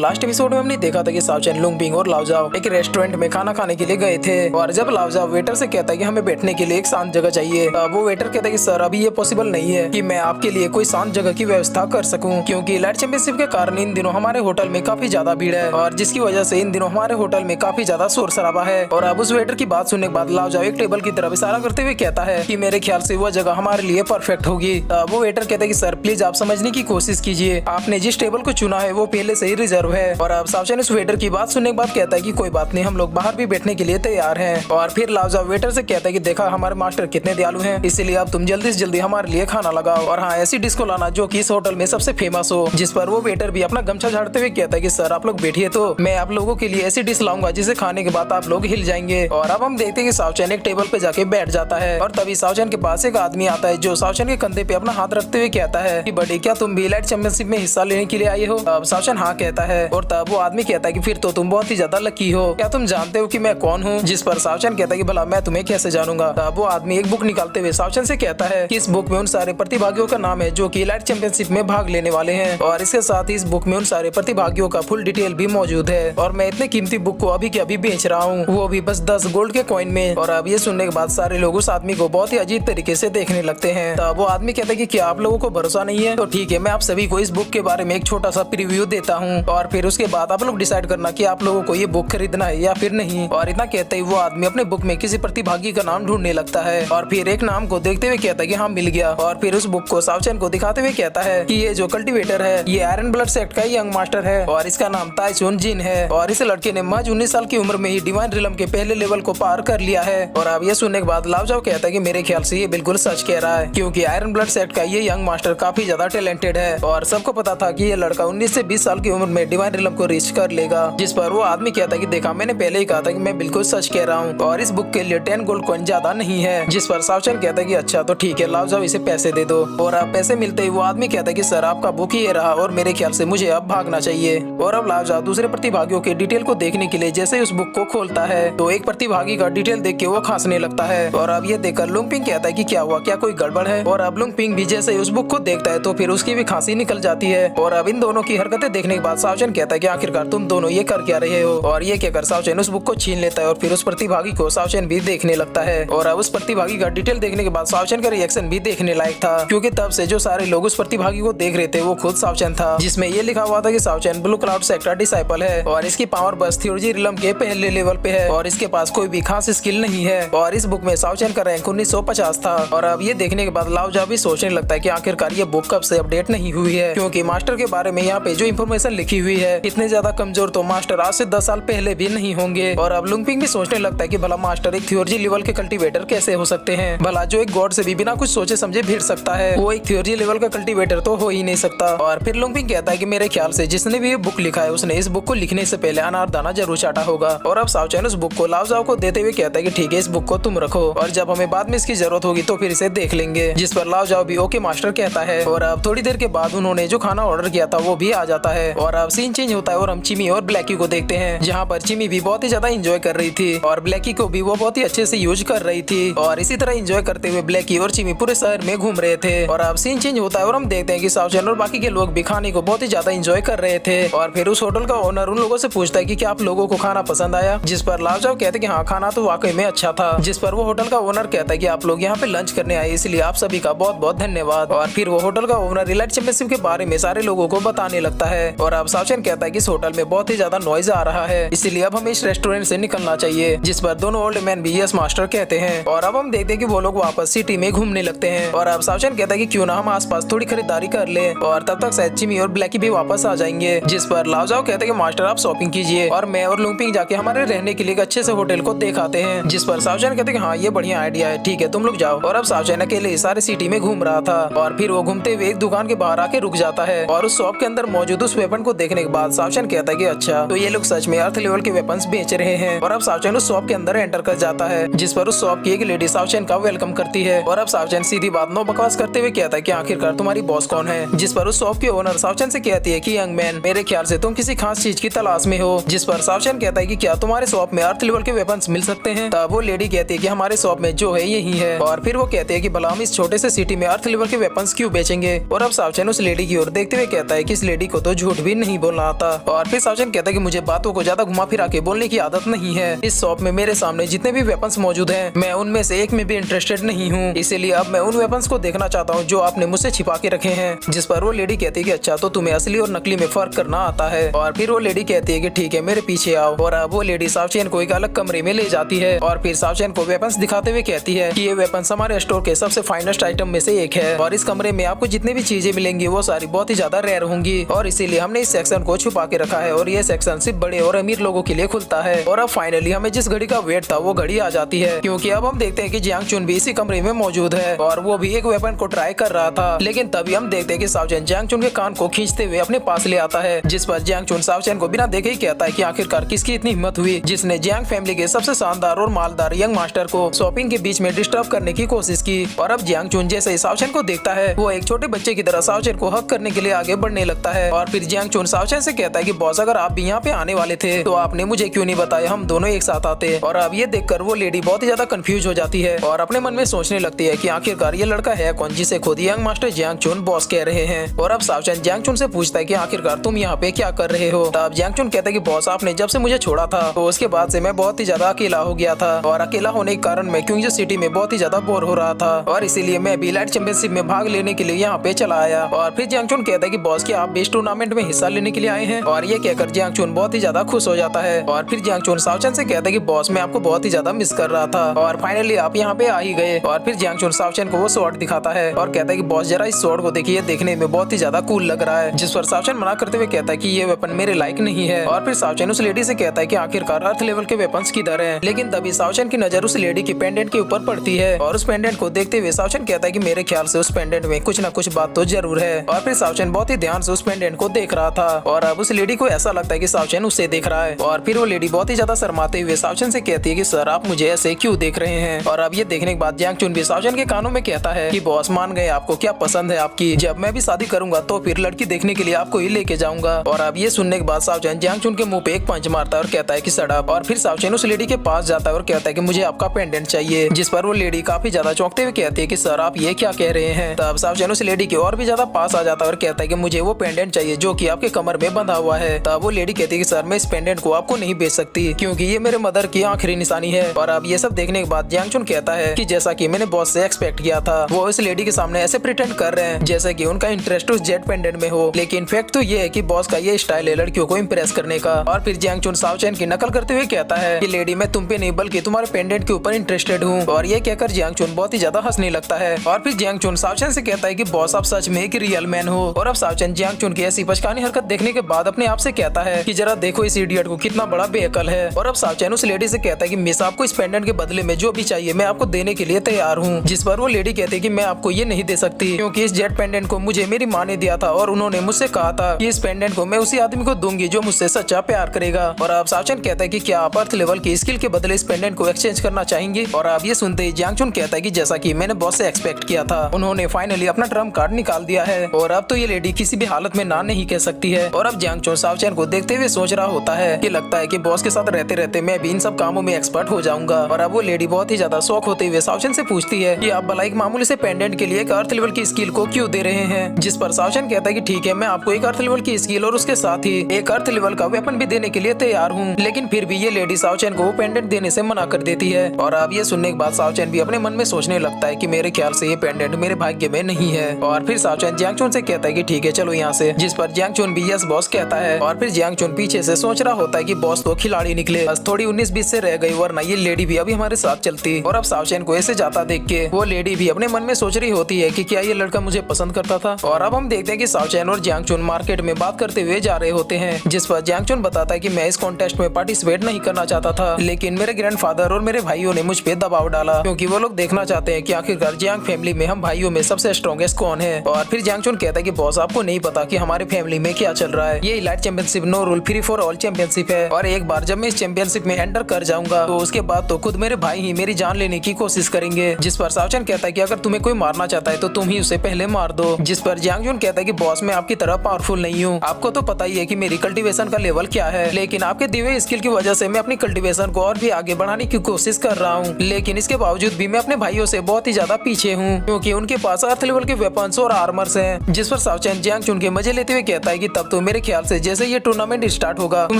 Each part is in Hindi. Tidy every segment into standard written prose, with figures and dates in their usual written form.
लास्ट एपिसोड में हमने देखा था कि सावचेन, लुंगबिंग और लाओजाओ एक रेस्टोरेंट में खाना खाने के लिए गए थे और जब लाओजाओ वेटर से कहता है कि हमें बैठने के लिए एक शांत जगह चाहिए, वो वेटर कहता है कि सर अभी ये पॉसिबल नहीं है कि मैं आपके लिए कोई शांत जगह की व्यवस्था कर सकूं, क्योंकि लाइट चैंपियनशिप के कारण इन दिनों हमारे होटल में काफी ज्यादा भीड़ है और जिसकी वजह से इन दिनों हमारे होटल में काफी ज्यादा शोर शराबा है। और अब उस वेटर की बात सुनने के बाद लाओजाओ एक टेबल की तरफ इशारा करते हुए कहता है कि मेरे ख्याल से वह जगह हमारे लिए परफेक्ट होगी। वो वेटर कहता है कि सर प्लीज आप समझने की कोशिश कीजिए, आपने जिस टेबल को चुना है वो पहले से ही रिजर्व है। और अब सावचेन उस वेटर की बात सुनने के बाद कहता है कि कोई बात नहीं, हम लोग बाहर भी बैठने के लिए तैयार हैं। और फिर लाओजाओ वेटर से कहता है कि देखा हमारे मास्टर कितने दयालु हैं, इसलिए अब तुम जल्दी से जल्दी हमारे लिए खाना लगाओ और हाँ ऐसी डिश को लाना जो कि इस होटल में सबसे फेमस हो। जिस पर वो वेटर भी अपना गमछा झाड़ते हुए कहता है कि सर आप लोग बैठिए, तो मैं आप लोगों के लिए ऐसी डिश लाऊंगा जिसे खाने के बाद आप लोग हिल जाएंगे। और अब हम देखते हैं कि सावचेन एक टेबल पे जाके बैठ जाता है और तभी सावचेन के पास एक आदमी आता है जो सावचेन के कंधे पे अपना हाथ रखते हुए कहता है कि बड़ी क्या तुम भी लाइट चैंपियनशिप में हिस्सा लेने के लिए आए हो? अब सावचेन हाँ कहता है और तब वो आदमी कहता है कि फिर तो तुम बहुत ही ज्यादा लकी हो, क्या तुम जानते हो कि मैं कौन हूँ? जिस पर सावचेन कहता है कि भला मैं तुम्हें कैसे जानूंगा। तब वो आदमी एक बुक निकालते हुए सावचेन से कहता है कि इस बुक में उन सारे प्रतिभागियों का नाम है जो कि लाइट चैंपियनशिप में भाग लेने वाले हैं और इसके साथ ही इस बुक में उन सारे प्रतिभागियों का फुल डिटेल भी मौजूद है और मैं इतने कीमती बुक को अभी के अभी बेच रहा हूँ, वो भी बस 10 गोल्ड के कॉइन में। और अब ये सुनने के बाद सारे लोग उस आदमी को बहुत ही अजीब तरीके से देखने लगते हैं। तब वो आदमी कहता है कि क्या आप लोगों को भरोसा नहीं है? तो ठीक है, मैं आप सभी को इस बुक के बारे में एक छोटा सा प्रीव्यू देता हूँ और फिर उसके बाद आप लोग डिसाइड करना कि आप लोगों को ये बुक खरीदना है या फिर नहीं। और इतना कहते ही वो आदमी अपने बुक में किसी प्रतिभागी का नाम ढूंढने लगता है और फिर एक नाम को देखते हुए कहता है कि हाँ मिल गया। और फिर उस बुक को सावचेन को दिखाते हुए कहता है कि ये जो कल्टीवेटर है ये आयरन ब्लड सेक्ट का यंग मास्टर है और इसका नाम ताइचुन जिन है और इस लड़के ने महज 19 साल की उम्र में ही डिवाइन रिलम के पहले लेवल को पार कर लिया है। और अब ये सुनने के बाद लाओजाओ कहता है कि मेरे ख्याल से ये बिल्कुल सच कह रहा है, क्योंकि आयरन ब्लड सेक्ट का ये यंग मास्टर काफी ज्यादा टैलेंटेड है और सबको पता था कि ये लड़का 19 से 20 साल की उम्र में डिवाइन रिलम को रीच कर लेगा। जिस पर वो आदमी कहता है कि देखा मैंने पहले ही कहा था कि मैं बिल्कुल सच कह रहा हूँ और इस बुक के लिए 10 गोल्ड कॉइन ज्यादा नहीं है। जिस पर सावचेन कहता है कि अच्छा तो ठीक है लाओजाओ इसे पैसे दे दो। और अब पैसे मिलते ही वो आदमी कहता है कि सर आपका बुक ही रहा और मेरे ख्याल से मुझे अब भागना चाहिए। और अब लाओजाओ दूसरे प्रतिभागियों के डिटेल को देखने के लिए जैसे उस बुक को खोलता है तो एक प्रतिभागी का डिटेल देख के वो खांसने लगता है। और अब ये देखकर लुंगपिंग कहता है कि क्या हुआ, क्या कोई गड़बड़ है? और अब लुंगपिंग भी जैसे उस बुक को देखता है तो फिर उसकी भी खांसी निकल जाती है। और अब इन दोनों की हरकतें देखने के बाद सावचेन कहता है कि आखिरकार तुम दोनों ये कर क्या रहे हो? और ये कहकर सावचेन उस बुक को छीन लेता है और फिर उस प्रतिभागी को सावचेन भी देखने लगता है। और अब उस प्रतिभागी का डिटेल देखने के बाद सावचेन का रिएक्शन भी देखने लायक था, क्योंकि तब से जो सारे लोग उस प्रतिभागी को देख रहे थे वो खुद सावचेन था, जिसमें ये लिखा हुआ था कि सावचेन ब्लू क्लाउड सेक्ट का डिसाइपल है और इसकी पावर बस थ्योरजी रिलम के पहले लेवल पे है और इसके पास कोई भी खास स्किल नहीं है। और इस बुक में सावचेन का रैंक 1950 था। और अब ये देखने के बाद लाओजाओ भी सोचने लगता है कि आखिरकार ये बुक कब से अपडेट नहीं हुई है, क्योंकि मास्टर के बारे में यहाँ पे जो इन्फॉर्मेशन लिखी हुई है इतने ज्यादा कमजोर तो मास्टर आज से 10 साल पहले भी नहीं होंगे। और अब लुंगपिंग भी सोचने लगता है कि भला मास्टर एक थ्योरजी लेवल के कल्टीवेटर कैसे हो सकते हैं? भला जो एक गॉड से भी बिना कुछ सोचे समझे भिड़ सकता है वो एक थ्योरजी लेवल का कल्टीवेटर तो हो ही नहीं सकता। और फिर लुंगपिंग कहता है कि मेरे ख्याल से जिसने भी ये बुक लिखा है उसने इस बुक को लिखने से पहले अनारदाना जरूर चाटा होगा। और अब सावचेन उस बुक को लाओजाओ को देते हुए कहता है कि ठीक है इस बुक को तुम रखो और जब हमें बाद में इसकी जरूरत होगी तो फिर इसे देख लेंगे। जिस पर लाओजाओ भी ओके मास्टर कहता है। और अब थोड़ी देर के बाद उन्होंने जो खाना ऑर्डर किया था वो भी आ जाता है और अब सीन चेंज होता है और हम चिमी और ब्लैकी को देखते हैं, जहाँ पर चिमी भी बहुत ही ज्यादा एंजॉय कर रही थी और ब्लैकी को भी वो बहुत ही अच्छे से यूज कर रही थी। और इसी तरह एंजॉय करते हुए ब्लैकी और चिमी पूरे शहर में घूम रहे थे। और अब सीन चेंज होता है और हम देखते हैं कि सावचेन और बाकी के लोग भी खाने को बहुत ही ज्यादा एंजॉय कर रहे थे। और फिर उस होटल का ओनर उन लोगों से पूछता है कि क्या आप लोगों को खाना पसंद आया? जिस पर लाओजाओ कहते हैं कि हाँ खाना तो वाकई में अच्छा था। जिस पर वो होटल का ओनर कहता है कि आप लोग यहाँ पे लंच करने आए इसलिए आप सभी का बहुत बहुत धन्यवाद। और फिर वो होटल का ओनर लाइट चैंपियनशिप के बारे में सारे लोगों को बताने लगता है। और अब सावचेन कहता है कि इस होटल में बहुत ही ज्यादा नॉइज आ रहा है इसलिए अब हमें इस रेस्टोरेंट से निकलना चाहिए। जिस पर दोनों ओल्ड मैन भी यस मास्टर कहते हैं। और अब हम देखते हैं कि वो लोग वापस सिटी में घूमने लगते हैं। और अब सावचेन कहता है कि क्यों ना हम आसपास थोड़ी खरीदारी कर ले और तब तक शायद चिमी और ब्लैकी भी वापस आ जाएंगे। जिस पर लाओजाओ कहते हैं कि मास्टर आप शॉपिंग कीजिए और मैं और लुंगपिंग जाके हमारे रहने के लिए एक अच्छे से होटल को दिखाते हैं। जिस पर सावचेन कहते हैं कि हाँ ये बढ़िया आइडिया है, ठीक है तुम लोग जाओ। और अब सावचेन अकेले सारे सिटी में घूम रहा था और फिर वो घूमते हुए एक दुकान के बाहर आके रुक जाता है और उस शॉप के अंदर मौजूद उस वेपन को देखने के बाद सावचेन कहता है कि अच्छा तो ये लोग सच में अर्थ लेवल के वेपन्स बेच रहे हैं। और अब सावचेन उस शॉप के अंदर एंटर कर जाता है, जिस पर उस शॉप की एक लेडी सावचेन का वेलकम करती है। और अब सावचेन सीधी बात नो बकवास करते हुए कहता है कि आखिरकार तुम्हारी बॉस कौन है? जिस पर उस शॉप के ओनर सावचेन से कहती है कि यंग मैन मेरे ख्याल से तुम किसी खास चीज की तलाश में हो। जिस पर सावचेन कहता है कि क्या तुम्हारे शॉप में अर्थ लेवल के वेपन्स मिल सकते हैं? तब वो लेडी कहती है कि हमारे शॉप में जो है यही है। और फिर वो कहते हैं कि भला हम इस छोटे से सिटी में अर्थ लेवल के वेपन्स क्यों बेचेंगे? और अब सावचेन उस लेडी की ओर देखते हुए कहता है कि इस लेडी को तो झूठ भी नहीं बोलना आता। और फिर सावचन कहता है कि मुझे बातों को ज्यादा घुमा फिरा के बोलने की आदत नहीं है। इस शॉप में मेरे सामने जितने भी वेपन्स मौजूद हैं, मैं उनमें से एक में भी इंटरेस्टेड नहीं हूँ, इसीलिए अब मैं उन वेपन्स को देखना चाहता हूँ जो आपने मुझसे छिपा के रखे हैं। जिस पर वो लेडी कहती है कि अच्छा, तो तुम्हें असली और नकली में फर्क करना आता है। और फिर वो लेडी कहती है कि ठीक है, मेरे पीछे आओ। और अब वो लेडी सावचेन को एक अलग कमरे में ले जाती है और फिर सावचेन को वेपन्स दिखाते हुए कहती है कि ये वेपन्स हमारे स्टोर के सबसे फाइनेस्ट आइटम में से एक है और इस कमरे में आपको जितनी भी चीजें मिलेंगी वो सारी बहुत ही ज्यादा रेयर होंगी और इसीलिए हमने इस सेक्शन को छुपा के रखा है और ये सेक्शन सिर्फ बड़े और अमीर लोगों के लिए खुलता है। और अब फाइनली हमें जिस घड़ी का वेट था वो घड़ी आ जाती है, क्योंकि अब हम देखते हैं कि जियांग चुन भी इसी कमरे में मौजूद है और वो भी एक वेपन को ट्राई कर रहा था। लेकिन तभी हम देखते हैं कि सावचेन जियांग चुन के कान को खींचते हुए अपने पास ले आता है, जिस पर जियांग चुन सावचेन को बिना देखे ही कहता है कि आखिरकार किसकी इतनी हिम्मत हुई जिसने जियांग फैमिली के सबसे शानदार और मालदार यंग मास्टर को शॉपिंग के बीच में डिस्टर्ब करने की कोशिश की। और अब जियांग चुन जैसे ही सावचेन को देखता है, वो एक छोटे बच्चे की तरह सावचेन को हक करने के लिए आगे बढ़ने लगता है। और फिर जियांग चुन सावचेन से कहता है कि बॉस, अगर आप भी यहाँ पे आने वाले थे तो आपने मुझे क्यों नहीं बताया, हम दोनों एक साथ आते। और अब ये देखकर वो लेडी बहुत ही ज्यादा कंफ्यूज हो जाती है और अपने मन में सोचने लगती है कि आखिरकार ये लड़का है कौन जिसे खुद यंग मास्टर जियांग चुन बॉस कह रहे हैं। और अब सावचेन जियांग चुन से पूछता है कि आखिरकार तुम यहाँ पे क्या कर रहे हो। तब जियांग चुन कहता है कि बॉस, आपने जब से मुझे छोड़ा था तो उसके बाद से मैं बहुत ही ज्यादा अकेला हो गया था और अकेला होने के कारण मैं क्योंकि सिटी में बहुत ही ज्यादा बोर हो रहा था और इसीलिए मैं भी लाइट चैंपियनशिप में भाग लेने के लिए यहाँ पे चला आया। और फिर जियांग चुन कहता है कि बॉस, क्या आप बेस्ट टूर्नामेंट में हिस्सा लेने के लिए आए हैं। और ये कहकर जियांग चुन बहुत ही ज्यादा खुश हो जाता है। और फिर जियांग चुन सावचेन से कहता है कि बॉस, मैं आपको बहुत ही ज्यादा मिस कर रहा था और फाइनली आप यहाँ पे आ ही गए। और फिर जियांग चुन सावचेन को वो स्वॉर्ड दिखाता है और कहता है कि बॉस, जरा इस स्वॉर्ड को देखिए, देखने में बहुत ही ज्यादा कूल लग रहा है। जिस पर सावचेन मना करते हुए कहता है कि ये वेपन मेरे लायक नहीं है। और फिर सावचेन उस लेडी से कहता है कि आखिरकार अर्थ लेवल के वेपन्स किधर हैं। लेकिन तभी सावचेन की नजर उस लेडी की पेंडेंट के ऊपर पड़ती है और उस पेंडेंट को देखते हुए सावचेन कहता है कि मेरे ख्याल से उस पेंडेंट में कुछ न कुछ बात तो जरूर है। और फिर सावचेन बहुत ही ध्यान से उस पेंडेंट को देख रहा था और अब उस लेडी को ऐसा लगता है कि सावचेन उसे देख रहा है। और फिर वो लेडी बहुत ही ज्यादा शर्माते हुए सावचेन से कहती है कि सर, आप मुझे ऐसे क्यों देख रहे हैं। और अब ये देखने के बाद जियांग चुन भी सावचेन के कानों में कहता है कि बॉस, मान गए, आपको क्या पसंद है आपकी, जब मैं भी शादी करूंगा तो फिर लड़की देखने के लिए आपको ही लेके जाऊंगा। और अब ये सुनने के बाद सावचेन जियांग चुन के मुंह पे एक पंच मारता है और कहता है कि शट अप। और फिर सावचेन उस लेडी के पास जाता है और कहता है कि मुझे आपका पेंडेंट चाहिए। जिस पर वो लेडी काफी ज्यादा चौंकते हुए कहती है कि सर, आप ये क्या कह रहे हैं। तब सावचेन उस लेडी के और भी ज्यादा पास आ जाता है और कहता है कि मुझे वो पेंडेंट चाहिए जो कि आपके कमर में बंधा हुआ है। तब वो लेडी कहती है कि सर, मैं इस पेंडेंट को आपको नहीं बेच सकती क्योंकि ये मेरे मदर की आखिरी निशानी है। और अब ये सब देखने के बाद जियांग चुन कहता है कि जैसा कि मैंने बॉस से एक्सपेक्ट किया था, वो इस लेडी के सामने ऐसे प्रिटेंड कर रहे हैं जैसे कि उनका इंटरेस्ट उस जेट पेंडेंट में हो, लेकिन फैक्ट तो ये है कि बॉस का ये स्टाइल है लड़कियों को इम्प्रेस करने का। और फिर जियांग चुन सावचेन की नकल करते हुए कहता है कि लेडी, मैं तुम पे नहीं बल्कि तुम्हारे पेंडेंट के ऊपर इंटरेस्टेड हूँ। और ये कहकर जियांग चुन बहुत ही ज्यादा हंसने लगता है। और फिर जियांग चुन सावचेन से कहता है कि बॉस, आप सच में एक रियल मैन हो। और अब सावचेन जियांग चुन की ऐसी बचकानी हरकत देखने के बाद अपने आप से कहता है कि जरा देखो इस इडियट को, कितना बड़ा बेअकल है। और अब सावचेन उस लेडी से कहता है कि मिस, आपको इस पेंडेंट के बदले में जो भी चाहिए मैं आपको देने के लिए तैयार हूँ। जिस पर वो लेडी कहती है कि मैं आपको ये नहीं दे सकती क्योंकि इस जेट पेंडेंट को मुझे मेरी माँ ने दिया था और उन्होंने मुझसे कहा था कि इस पेंडेंट को मैं उसी आदमी को दूंगी जो मुझसे सच्चा प्यार करेगा। और अब सावचेन कहता है कि क्या आप अर्थ लेवल की स्किल के बदले इस पेंडेंट को एक्सचेंज करना चाहेंगे। और अब ये सुनते ही जियांग चुन कहता है कि जैसा कि मैंने बॉस से एक्सपेक्ट किया था, उन्होंने फाइनली अपना ट्रम्प कार्ड निकाल दिया है और अब तो ये लेडी किसी भी हालत में ना नहीं कह सकती है। और अब जियांग चुन सावचेन को देखते हुए सोच रहा होता है कि लगता है कि बॉस के साथ रहते रहते मैं भी इन सब कामों में एक्सपर्ट हो जाऊंगा। और अब वो लेडी बहुत ही ज्यादा शौक होते हुए सावचेन से पूछती है कि आप भला एक मामूली से पेंडेंट के लिए एक अर्थ लेवल की स्किल को क्यों दे रहे हैं। जिस पर सावचेन कहता है कि ठीक है, मैं आपको एक अर्थ लेवल की स्किल और उसके साथ ही एक अर्थ लेवल का वेपन भी देने के लिए तैयार हूँ। लेकिन फिर भी ये लेडी सावचेन को वो पेंडेंट देने से मना कर देती है। और अब ये सुनने के बाद सावचेन भी अपने मन में सोचने लगता है कि मेरे ख्याल से ये पेंडेंट मेरे भाग्य में नहीं है। और फिर सावचेन जियांग चुन से कहता है कि ठीक है, चलो यहाँ से। जिस पर जियांग चुन भी यस बॉस कहता है। और फिर जियांग चुन पीछे से सोच रहा होता है कि बॉस तो खिलाड़ी निकले, बस थोड़ी 19-20 से रह गई, वरना ये लेडी भी अभी हमारे साथ चलती। और अब सावचेन को ऐसे जाता देख के वो लेडी भी अपने मन में सोच रही होती है कि क्या ये लड़का मुझे पसंद करता था। और अब हम देखते हैं कि सावचेन और जियांग चुन मार्केट में बात करते हुए जा रहे होते हैं। जिस पर जियांग चुन बताता है कि मैं इस कॉन्टेस्ट में पार्टिसिपेट नहीं करना चाहता था, लेकिन मेरे ग्रैंडफादर और मेरे भाइयों ने मुझ पे दबाव डाला क्योंकि वो लोग देखना चाहते हैं कि आखिरकार जियांग फैमिली में हम भाइयों में सबसे स्ट्रॉन्गेस्ट कौन है। और फिर जियांग चुन कहता है कि बॉस, आपको नहीं पता कि हमारे फैमिली में क्या चल रहा है। ये elite championship no rule free for all championship है और एक बार जब मैं इस चैंपियनशिप में एंटर कर जाऊंगा तो उसके बाद तो खुद मेरे भाई ही मेरी जान लेने की कोशिश करेंगे। जिस पर सावचेन कहता है कि अगर तुम्हें कोई मारना चाहता है तो तुम ही उसे पहले मार दो। जिस पर जियांग चुन कहता है कि बॉस, मैं आपकी तरह पावरफुल नहीं हूँ, आपको तो पता ही है कि मेरी कल्टीवेशन का लेवल क्या है, लेकिन आपके दिए हुए स्किल की वजह से मैं अपनी कल्टीवेशन को और भी आगे बढ़ाने की कोशिश कर रहा हूँ। लेकिन इसके बावजूद भी मैं अपने भाइयों से बहुत ही ज्यादा पीछे हूँ क्योंकि उनके पास अर्थ लेवल के वेपन्स और आर्मर्स हैं। जिस पर सावचेन जियांग चुन के मजे लेते हुए कहता है कि तब तो तो मेरे ख्याल से जैसे ये टूर्नामेंट स्टार्ट होगा तुम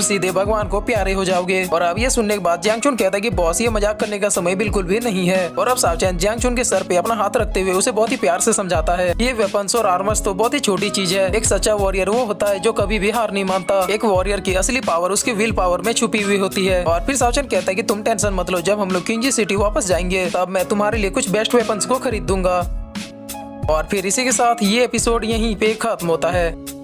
सीधे भगवान को प्यारे हो जाओगे। और अब ये सुनने के बाद जियांग चुन कहता है कि बॉस ये मजाक करने का समय बिल्कुल भी नहीं है। और अब साव चैन जियांग चुन के सर पे अपना हाथ रखते हुए उसे बहुत ही प्यार से समझाता है ये वेपन्स और आर्मर्स तो बहुत ही छोटी चीज है। एक सच्चा वॉरियर वो होता है जो कभी भी हार नहीं मानता। एक वॉरियर की असली पावर उसकी विल पावर में छुपी हुई होती है। और फिर साव चैन कहता है कि तुम टेंशन मत लो, जब हम लोग किंजी सिटी वापस जाएंगे तब मैं तुम्हारे लिए कुछ बेस्ट वेपन्स को खरीद दूंगा। और फिर इसी के साथ ये एपिसोड यहीं पे खत्म होता है।